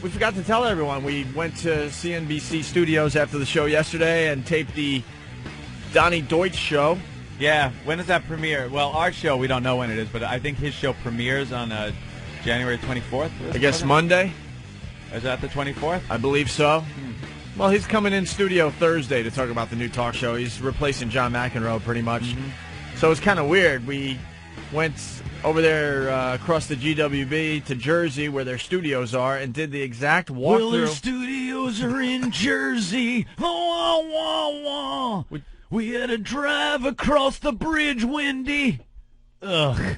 we forgot to tell everyone. We went to CNBC studios after the show yesterday and taped the Donny Deutsch show. Yeah, when does that premiere? Well, our show, we don't know when it is, but I think his show premieres on January 24th. I guess Monday. Is that the 24th? I believe so. Well, he's coming in studio Thursday to talk about the new talk show. He's replacing John McEnroe pretty much. So it's kind of weird. We went over there across the GWB to Jersey where their studios are and did the exact walkthrough. Well, their studios are in Jersey. We had to drive across the bridge, Wendy. Ugh.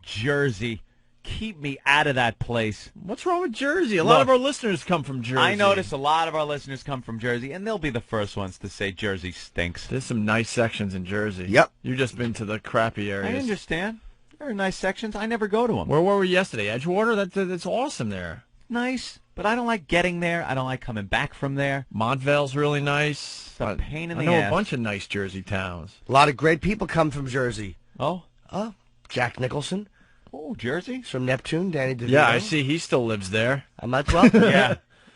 Jersey. Keep me out of that place. What's wrong with Jersey? A lot of our listeners come from Jersey. I notice a lot of our listeners come from Jersey, and they'll be the first ones to say Jersey stinks. There's some nice sections in Jersey. Yep. You've just been to the crappy areas. I understand. There are nice sections. I never go to them. Where were we yesterday? Edgewater? That's awesome there. Nice, but I don't like getting there. I don't like coming back from there. Montvale's really nice. It's a pain in the ass. I know ass. a bunch of nice Jersey towns. A lot of great people come from Jersey. Oh? Jack Nicholson. Oh, Jersey? He's from Neptune. Danny DeVito. Yeah, I see he still lives there. I might well. Yeah.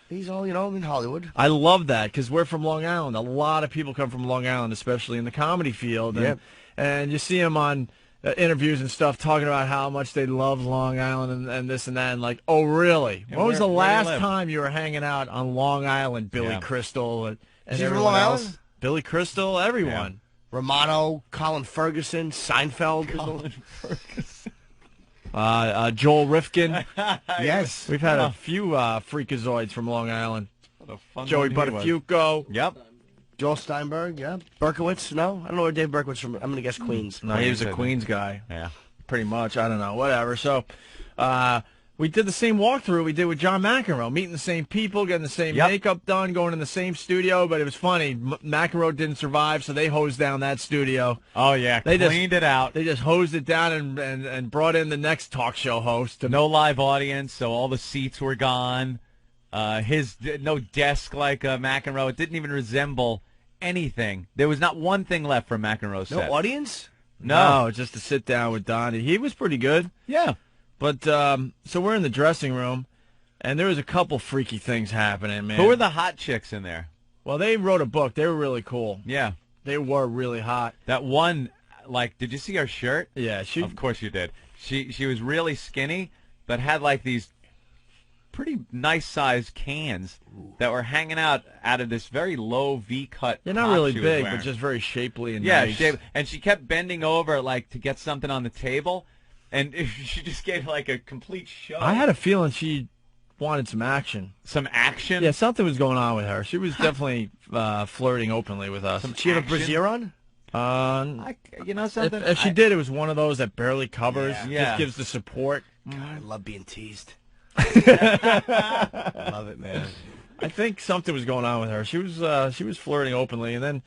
He's all, in Hollywood. I love that because we're from Long Island. A lot of people come from Long Island, especially in the comedy field. And, and you see them on interviews and stuff talking about how much they love Long Island and this and that. And like, oh, really? Yeah, when was the where do you last live? time you were hanging out on Long Island, Billy Crystal and Is he from everyone Long else? Island? Billy Crystal, everyone. Romano, Colin Ferguson, Seinfeld. Colin Ferguson. Joel Rifkin. Yes. We've had a few freakazoids from Long Island. What a fun Joey one he was. Buttafuoco. Yep. Joel Steinberg, yeah. Berkowitz, no? I don't know where Dave Berkowitz from. I'm going to guess Queens. No, he was a Queens guy. Yeah. Pretty much. I don't know. Whatever. So we did the same walkthrough we did with John McEnroe, meeting the same people, getting the same makeup done, going in the same studio. But it was funny. McEnroe didn't survive, so they hosed down that studio. Oh, yeah. They cleaned it out. They just hosed it down and brought in the next talk show host. No live audience, so all the seats were gone. No desk like McEnroe. It didn't even resemble anything. There was not one thing left from McEnroe's set. No audience? No, just to sit down with Donnie. He was pretty good. Yeah. But so we're in the dressing room, and there was a couple freaky things happening, man. Who were the hot chicks in there? Well, they wrote a book. They were really cool. Yeah. They were really hot. That one, did you see her shirt? Yeah. Of course you did. She was really skinny, but had these pretty nice-sized cans that were hanging out of this very low V-cut. They're not top really she was big, wearing. but just very shapely and yeah, nice. and she kept bending over to get something on the table, and she just gave a complete show. I had a feeling she wanted some action. Some action? Yeah, something was going on with her. She was definitely flirting openly with us. She have a brassiere on? Something. If she did, it was one of those that barely covers. Yeah. Just gives the support. God, I love being teased. I love it, man. I think something was going on with her. She was flirting openly, and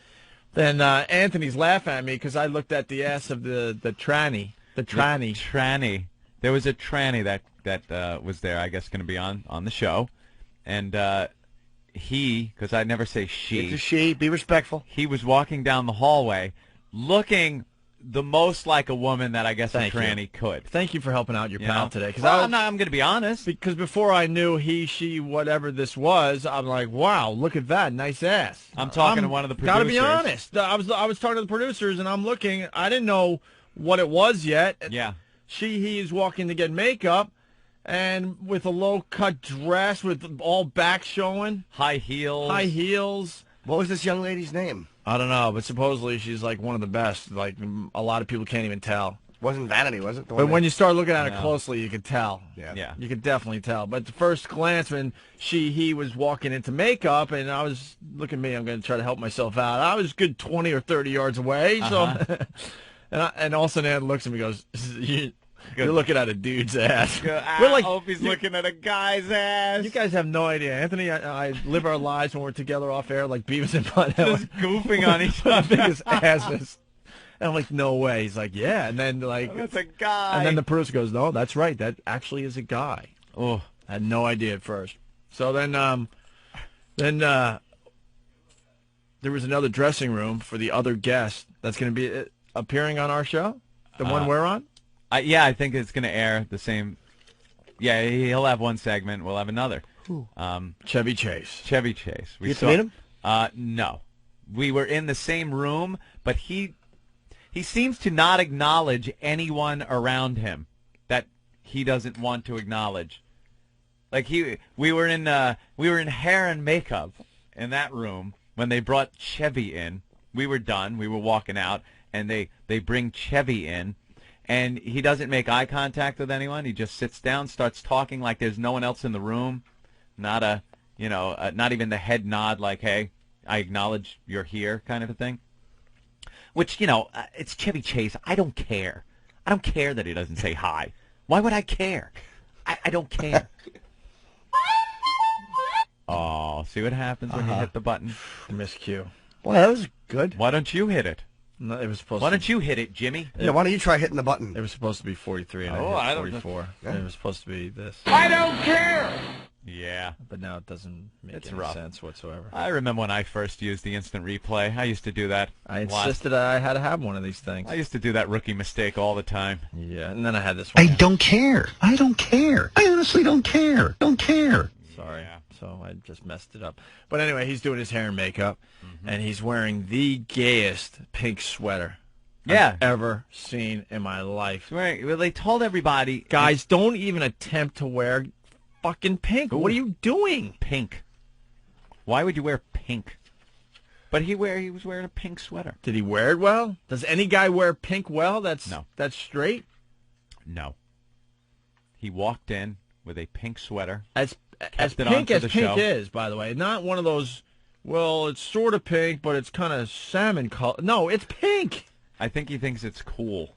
then Anthony's laughing at me because I looked at the ass of the tranny. The tranny. Tranny. There was a tranny that was there, I guess, going to be on the show, and he, because I never say she. It's a she. Be respectful. He was walking down the hallway, looking the most like a woman that I guess a tranny could. Thank you for helping out your pal today. I'm going to be honest. Because before I knew he, she, whatever this was, I'm like, wow, look at that, nice ass. I'm talking to one of the producers. Got to be honest. I was talking to the producers, and I'm looking. I didn't know what it was yet. Yeah. He is walking to get makeup, and with a low-cut dress with all back showing. High heels. What was this young lady's name? I don't know, but supposedly she's one of the best. A lot of people can't even tell. Wasn't Vanity, was it? But when you start looking at it closely, you can tell. Yeah. You can definitely tell. But the first glance when he was walking into makeup, and I was, look at me, I'm going to try to help myself out. I was a good 20 or 30 yards away. So, and all of a sudden, Ed looks at me and goes, you're looking at a dude's ass. I hope he's looking at a guy's ass. You guys have no idea. Anthony, I live our lives when we're together off air like Beavis and Butthead. Just goofing on each other. Biggest asses. And I'm like, no way. He's like, yeah. And then that's a guy. And then the producer goes, no, that's right. That actually is a guy. Oh, I had no idea at first. So then there was another dressing room for the other guest that's going to be appearing on our show, the one we're on. I think it's going to air the same. Yeah, he'll have one segment. We'll have another. Chevy Chase. Chevy Chase. You get to meet him? No. We were in the same room, but he seems to not acknowledge anyone around him that he doesn't want to acknowledge. Like we were in hair and makeup in that room when they brought Chevy in. We were done. We were walking out, and they bring Chevy in, and he doesn't make eye contact with anyone. He just sits down, starts talking like there's no one else in the room. Not even the head nod like, hey, I acknowledge you're here kind of a thing. Which, it's Chevy Chase. I don't care. I don't care that he doesn't say hi. Why would I care? I don't care. Oh, see what happens when you hit the button? Miscue. Boy, that was good. Why don't you hit it? No, it was supposed Why don't you hit it, Jimmy? Yeah, why don't you try hitting the button? It was supposed to be 43 and I hit 44. It was supposed to be this. I don't care. Yeah. But now it doesn't make It's any rough. sense whatsoever. I remember when I first used the instant replay. I used to do that. I insisted I had to have one of these things. I used to do that rookie mistake all the time. Yeah, and then I had this one. I don't care. I don't care. I honestly don't care. Don't care. Sorry. Yeah. So I just messed it up. But anyway, he's doing his hair and makeup, and he's wearing the gayest pink sweater I've ever seen in my life. Right. Well, they told everybody, Guys, don't even attempt to wear fucking pink. What are you doing? pink. Why would you wear pink? But he was wearing a pink sweater. Did he wear it well? Does any guy wear pink well? That's straight? No. He walked in with a pink sweater. As Kept it on pink for as the pink show. is, by the way. Not one of those, well, it's sort of pink, but it's kind of salmon color. No, it's pink. I think he thinks it's cool.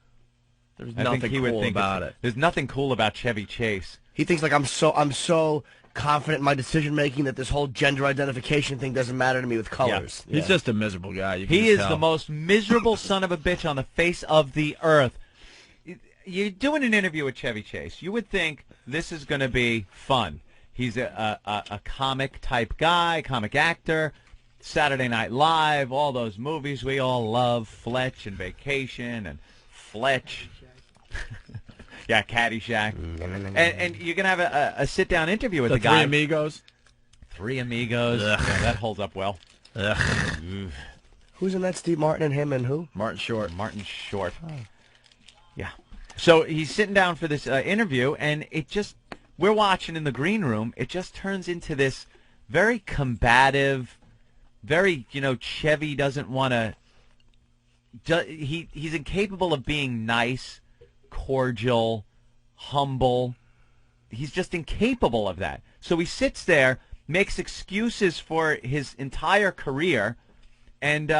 There's I nothing think he would cool think about it. There's nothing cool about Chevy Chase. He thinks like I'm so confident in my decision making that this whole gender identification thing doesn't matter to me with colors. He's just a miserable guy. You can He just is tell. the most miserable son of a bitch on the face of the earth. You're doing an interview with Chevy Chase. You would think this is going to be fun. He's a comic-type guy, comic actor, Saturday Night Live, all those movies we all love, Fletch and Vacation and Fletch. Yeah, Caddyshack. And you're going to have a sit-down interview with the guy. Three Amigos. Three Amigos. Yeah, that holds up well. Who's in that? Steve Martin and him and who? Martin Short. Martin Short. Yeah. So he's sitting down for this interview, and we're watching in the green room. It just turns into this very combative, very, Chevy doesn't want to, he's incapable of being nice, cordial, humble. He's just incapable of that. So he sits there, makes excuses for his entire career, and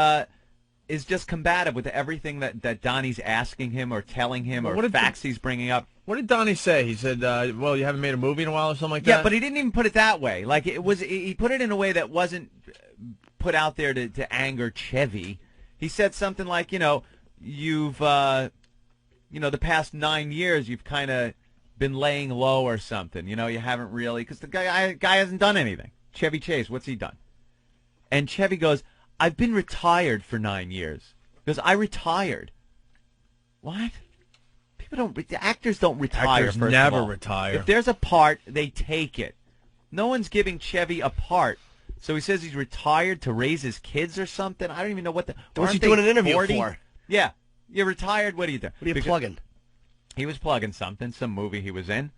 is just combative with everything that Donnie's asking him or telling him or facts he's bringing up. What did Donnie say? He said, well, you haven't made a movie in a while or something like that? Yeah, but he didn't even put it that way. Like, he put it in a way that wasn't put out there to anger Chevy. He said something like, you've, the past 9 years you've kind of been laying low or something. You haven't really, because the guy hasn't done anything. Chevy Chase, what's he done? And Chevy goes, I've been retired for 9 years. Because I retired. What? Actors don't retire. Actors first never of all. retire. If there's a part, they take it. No one's giving Chevy a part. So he says he's retired to raise his kids or something. I don't even know what the. What's he doing an interview 40? for? Yeah, you're retired. What are you doing? What are you plugging? He was plugging something, some movie he was in.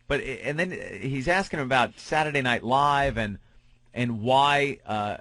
And then he's asking him about Saturday Night Live and why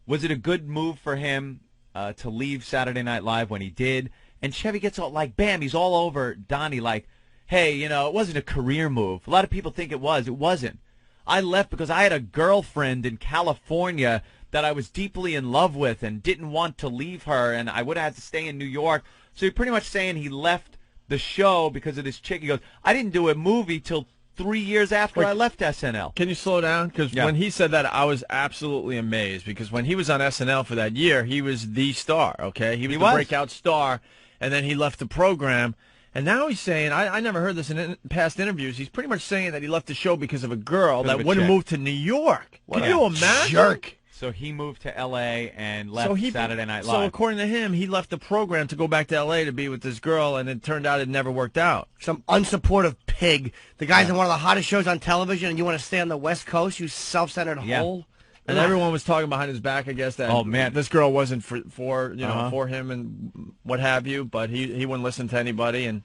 was it a good move for him to leave Saturday Night Live when he did? And Chevy gets all like, bam, he's all over Donnie like, hey, it wasn't a career move. A lot of people think it was. It wasn't. I left because I had a girlfriend in California that I was deeply in love with and didn't want to leave her, and I would have had to stay in New York. So he's pretty much saying he left the show because of this chick. He goes, I didn't do a movie till 3 years after I left SNL. Can you slow down? Because when he said that, I was absolutely amazed. Because when he was on SNL for that year, he was the star, okay? He was the breakout star, and then he left the program. And now he's saying, I never heard this in past interviews, he's pretty much saying that he left the show because of a girl that wouldn't move to New York. Can you imagine? Jerk. So he moved to L.A. and left So Saturday Night So Live. according to him, he left the program to go back to L.A. to be with this girl, and it turned out it never worked out. Some unsupportive pig. The guy's in one of the hottest shows on television, and you want to stay on the West Coast, you self-centered hole? And everyone was talking behind his back, I guess, that this girl wasn't for him and what have you, but he wouldn't listen to anybody. And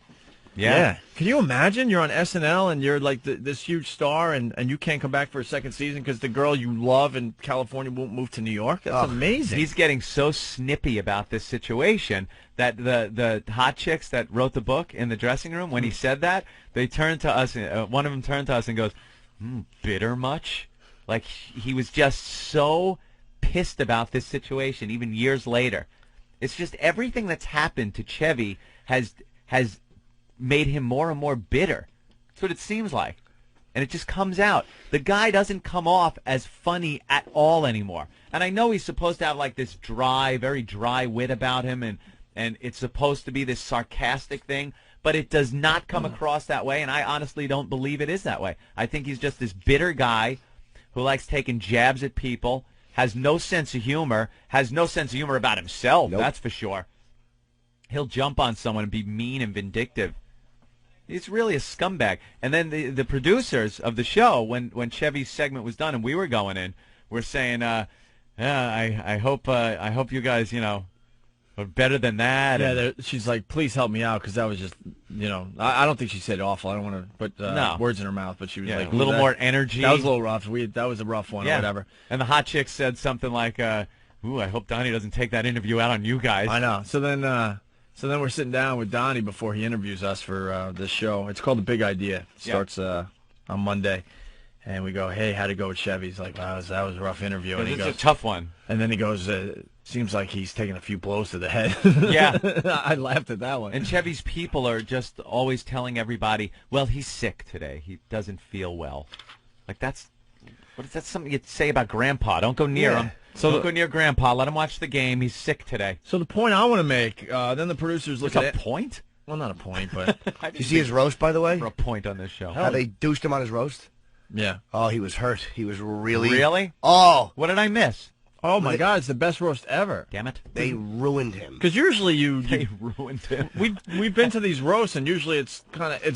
yeah. Can you imagine you're on SNL and you're like this huge star and you can't come back for a second season because the girl you love in California won't move to New York? That's amazing. He's getting so snippy about this situation that the hot chicks that wrote the book in the dressing room, when he said that, they turned to us. One of them turned to us and goes, bitter much? Like, he was just so pissed about this situation, even years later. It's just everything that's happened to Chevy has made him more and more bitter. That's what it seems like. And it just comes out. The guy doesn't come off as funny at all anymore. And I know he's supposed to have, like, this dry, very dry wit about him, and it's supposed to be this sarcastic thing, but it does not come across that way, and I honestly don't believe it is that way. I think he's just this bitter guy who likes taking jabs at people, has no sense of humor, about himself, that's for sure. He'll jump on someone and be mean and vindictive. He's really a scumbag. And then the producers of the show, when Chevy's segment was done and we were going in, were saying, I hope you guys, are better than that. Yeah, she's like, please help me out, because that was just, I don't think she said awful. I don't want to put words in her mouth, but she was like, a little more energy. That was a little rough. That was a rough one or whatever. And the hot chick said something like, I hope Donny doesn't take that interview out on you guys. I know. So then we're sitting down with Donny before he interviews us for this show. It's called The Big Idea. It starts on Monday. And we go, hey, how'd it go with Chevy? He's like, wow, that was a rough interview. And he goes, a tough one. And then he goes, seems like he's taking a few blows to the head. Yeah. I laughed at that one. And Chevy's people are just always telling everybody, well, he's sick today. He doesn't feel well. Like, that's something you'd say about Grandpa. Don't go near him. So don't go near Grandpa. Let him watch the game. He's sick today. So the point I want to make, then the producers look at a point? Well, not a point, but... Did you see his roast, by the way? For a point on this show. How they douched him on his roast? Yeah. Oh, he was hurt. He was really... Really? Oh! What did I miss? Oh, my God, it's the best roast ever. Damn it. They ruined him. Because usually They ruined him. We've been to these roasts, and usually it's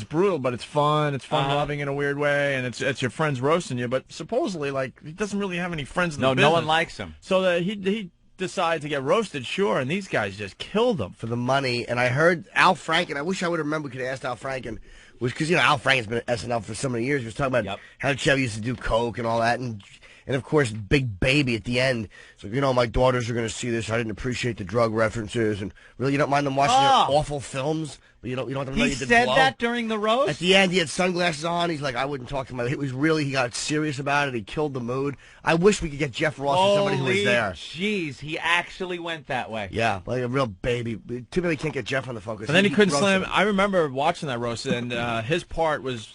brutal, but it's fun. It's fun-loving in a weird way, and it's your friends roasting you. But supposedly, like, he doesn't really have any friends in the business. No one likes him. So he decided to get roasted, sure, and these guys just killed him. For the money. And I heard Al Franken, I wish I would remember, we could have asked Al Franken, because, Al Franken's been at SNL for so many years. He was talking about how Chevy used to do coke and all that, and of course, Big Baby at the end. So, my daughters are going to see this. I didn't appreciate the drug references, and really, you don't mind them watching their awful films, but you don't want them to know you did blow. He said that during the roast? At the end, he had sunglasses on. He's like, I wouldn't talk to him. It was really, he got serious about it. He killed the mood. I wish we could get Jeff Ross or somebody who was there. Jeez, he actually went that way. Yeah, like a real baby. Too bad we can't get Jeff on the phone. And then he couldn't slam. I remember watching that roast, and his part was,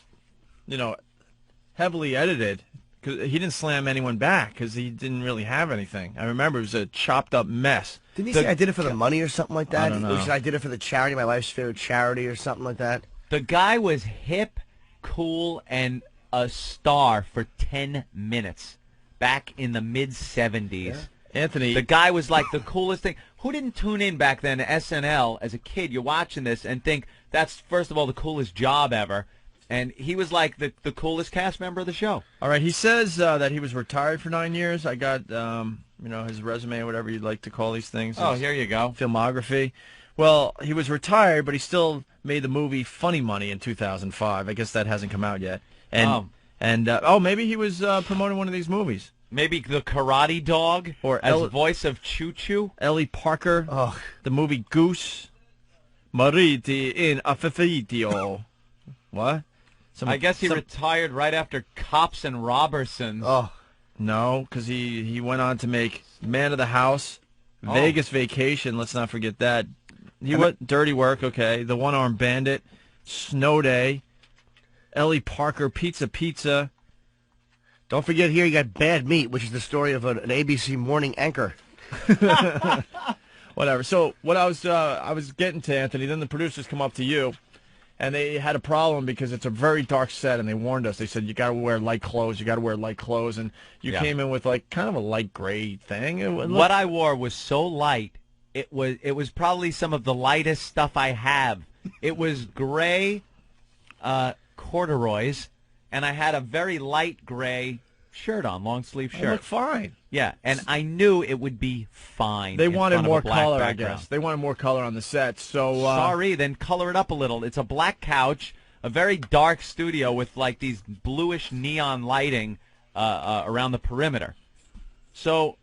heavily edited. Because he didn't slam anyone back because he didn't really have anything. I remember it was a chopped up mess. Didn't he say I did it for the money or something like that? I don't know. He said I did it for the charity, my life's favorite charity or something like that. The guy was hip, cool, and a star for 10 minutes back in the mid-'70s. Yeah. Anthony. The guy was like the coolest thing. Who didn't tune in back then to SNL as a kid? You're watching this and think that's, first of all, the coolest job ever. And he was like the coolest cast member of the show. All right, he says that he was retired for 9 years. I got, his resume or whatever you'd like to call these things. Oh, here you go. Filmography. Well, he was retired, but he still made the movie Funny Money in 2005. I guess that hasn't come out yet. And maybe he was promoting one of these movies. Maybe The Karate Dog, or as voice of Choo Choo. Ellie Parker. Oh, the movie Goose. Mariti in Affitio. What? I guess he retired right after Cops and Robertsons. Oh, no, because he went on to make Man of the House, Vegas Vacation, let's not forget that. Dirty Work, okay, The One-Armed Bandit, Snow Day, Ellie Parker, Pizza. Don't forget here you got Bad Meat, which is the story of an ABC morning anchor. Whatever. So what I was getting to, Anthony, then the producers come up to you, And they had a problem because it's a very dark set, and they warned us. They said, you got to wear light clothes. You got to wear light clothes. And you came in with, like, kind of a light gray thing. What I wore was so light, it was probably some of the lightest stuff I have. It was gray corduroys, and I had a very light gray shirt on, long-sleeve shirt. It looked fine. Yeah, and I knew it would be fine. They wanted more color, I guess. They wanted more color on the set. So sorry, then color it up a little. It's a black couch, a very dark studio with like these bluish neon lighting around the perimeter. So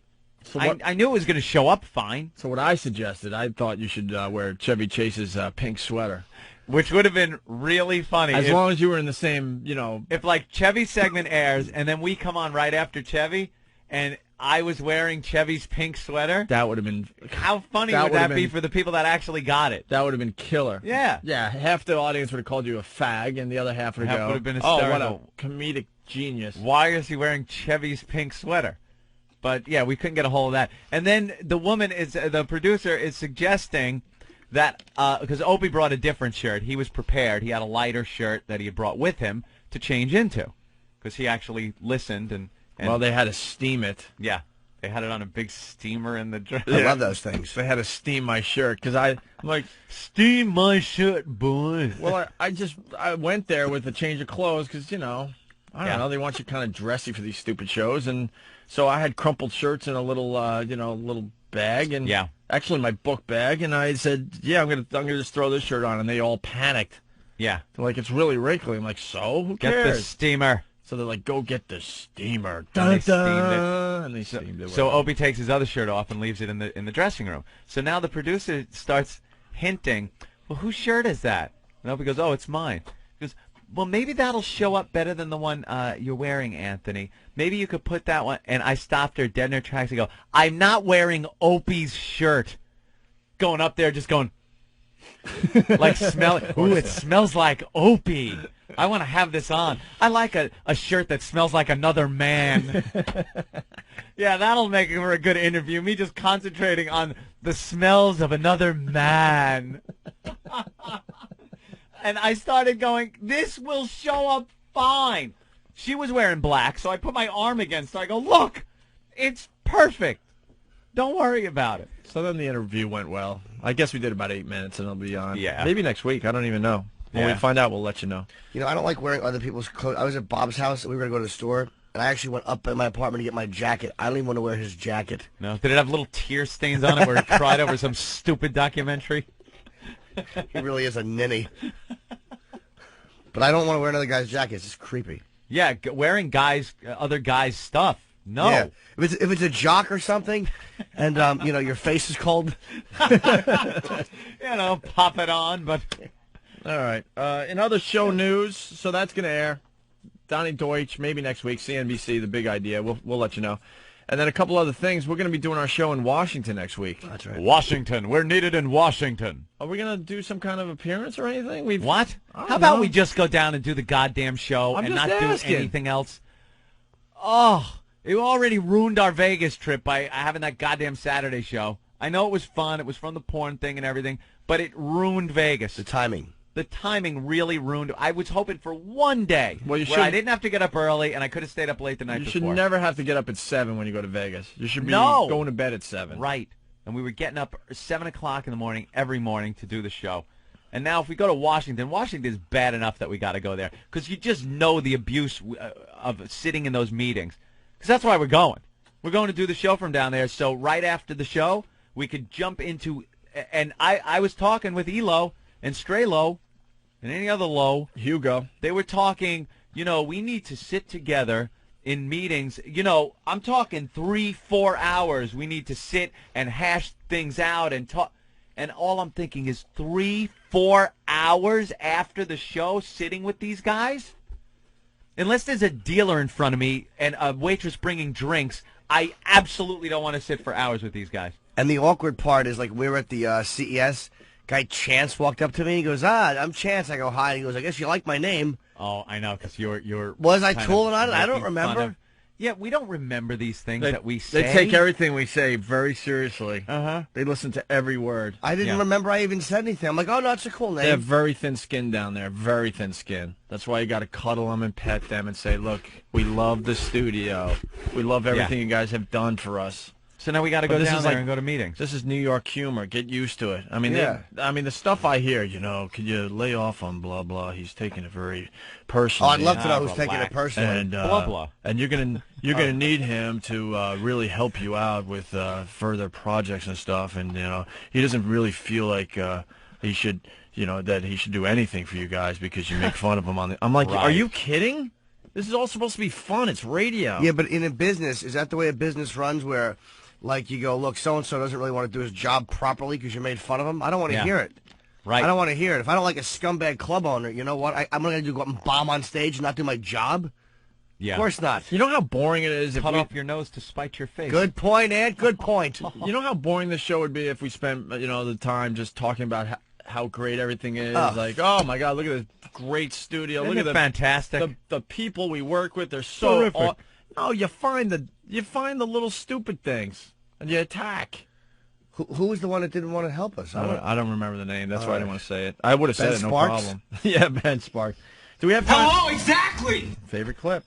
I knew it was going to show up fine. So what I suggested, I thought you should wear Chevy Chase's pink sweater. Which would have been really funny. As long as you were in the same, If, like, Chevy's segment airs, and then we come on right after Chevy, and I was wearing Chevy's pink sweater. That would have been... How funny would that be for the people that actually got it? That would have been killer. Yeah. Yeah, half the audience would have called you a fag, and the other half would have been hysterical. Oh, what a comedic genius. Why is he wearing Chevy's pink sweater? But, yeah, we couldn't get a hold of that. And then the producer is suggesting... that because Opie brought a different shirt. He was prepared. He had a lighter shirt that he had brought with him to change into because he actually listened. And well, they had to steam it. Yeah, they had it on a big steamer in the dress. I love those things. They had to steam my shirt because I'm like, steam my shirt, boy. Well, I went there with a change of clothes because, I don't know. They want you kind of dressy for these stupid shows. And so I had crumpled shirts in a little, little bag. And actually my book bag, and I said, I'm gonna just throw this shirt on, and they all panicked. Yeah. They're like, it's really wrinkly. I'm like, so? Who cares? Get the steamer. So they're like, go get the steamer. And they steamed it. And they steamed it. So Opie takes his other shirt off and leaves it in the dressing room. So now the producer starts hinting, well, whose shirt is that? And Opie goes, oh, it's mine. He goes, well, maybe that'll show up better than the one you're wearing, Anthony. Maybe you could put that one. And I stopped her dead in her tracks and go, I'm not wearing Opie's shirt. Going up there just going, like smelling. Ooh, it smells like Opie. I want to have this on. I like a shirt that smells like another man. Yeah, that'll make it for a good interview. Me just concentrating on the smells of another man. And I started going, this will show up fine. She was wearing black, so I put my arm against her. I go, look, it's perfect. Don't worry about it. So then the interview went well. I guess we did about 8 minutes, and it'll be on. Yeah. Maybe next week. I don't even know. When we find out, we'll let you know. I don't like wearing other people's clothes. I was at Bob's house, and we were going to go to the store, and I actually went up in my apartment to get my jacket. I don't even want to wear his jacket. No? Did it have little tear stains on it where he cried over some stupid documentary? He really is a ninny. But I don't want to wear another guy's jacket. It's just creepy. Yeah, wearing other guys' stuff. No. Yeah. If it's a jock or something, and your face is cold. Pop it on. But all right. In other show news, so that's going to air. Donny Deutsch, maybe next week. CNBC, The Big Idea. We'll let you know. And then a couple other things. We're going to be doing our show in Washington next week. That's right. Washington. We're needed in Washington. Are we going to do some kind of appearance or anything? What? How about we just go down and do the goddamn show and not do anything else? Oh, you already ruined our Vegas trip by having that goddamn Saturday show. I know it was fun. It was from the porn thing and everything, but it ruined Vegas. The timing. The timing really ruined it. I was hoping for one day where I didn't have to get up early and I could have stayed up late the night before. You should never have to get up at 7 when you go to Vegas. You should be going to bed at 7. Right. And we were getting up 7 o'clock in the morning every morning to do the show. And now if we go to Washington is bad enough that we got to go there because you just know the abuse of sitting in those meetings. Because that's why we're going. We're going to do the show from down there. So right after the show, we could jump into – and I was talking with Elo and Straylo and any other low. Hugo. They were talking, we need to sit together in meetings. I'm talking 3-4 hours. We need to sit and hash things out and talk. And all I'm thinking is 3-4 hours after the show sitting with these guys? Unless there's a dealer in front of me and a waitress bringing drinks, I absolutely don't want to sit for hours with these guys. And the awkward part is, like, we were at the CES. Guy Chance walked up to me. He goes, I'm Chance. I go, hi. He goes, I guess you like my name. Oh, I know, because you're Was I tooling on it? I don't remember. Yeah, we don't remember these things that we say. They take everything we say very seriously. Uh-huh. They listen to every word. I didn't remember I even said anything. I'm like, oh, no, it's a cool name. They have very thin skin down there, very thin skin. That's why you got to cuddle them and pet them and say, look, we love the studio. We love everything you guys have done for us. So now we got to go down there and go to meetings. This is New York humor. Get used to it. I mean, the stuff I hear, could you lay off on blah, blah. He's taking it very personally. Oh, I'd love to know who's taking it personally. And, blah, blah. And you're gonna need him to really help you out with further projects and stuff. And, he doesn't really feel like he should, that he should do anything for you guys because you make fun of him on the... I'm like, Are you kidding? This is all supposed to be fun. It's radio. Yeah, but in a business, is that the way a business runs where... Like, you go, look, so-and-so doesn't really want to do his job properly because you made fun of him. I don't want to hear it. Right. I don't want to hear it. If I don't like a scumbag club owner, you know what? I'm going to go up and bomb on stage and not do my job? Yeah. Of course not. You know how boring it is if Cut off your nose to spite your face. Good point, Ant. Good point. You know how boring this show would be if we spent, the time just talking about how great everything is? Like, oh, my God, look at this great studio. Isn't look at fantastic. The people we work with, they're so... Terrific. No, you find the little stupid things. And you attack. Who was the one that didn't want to help us? I don't remember the name. That's why I didn't want to say it. I would have said it, no Sparks? problem. Yeah, Ben Sparks. Do we have time? Hello, exactly. Favorite clip.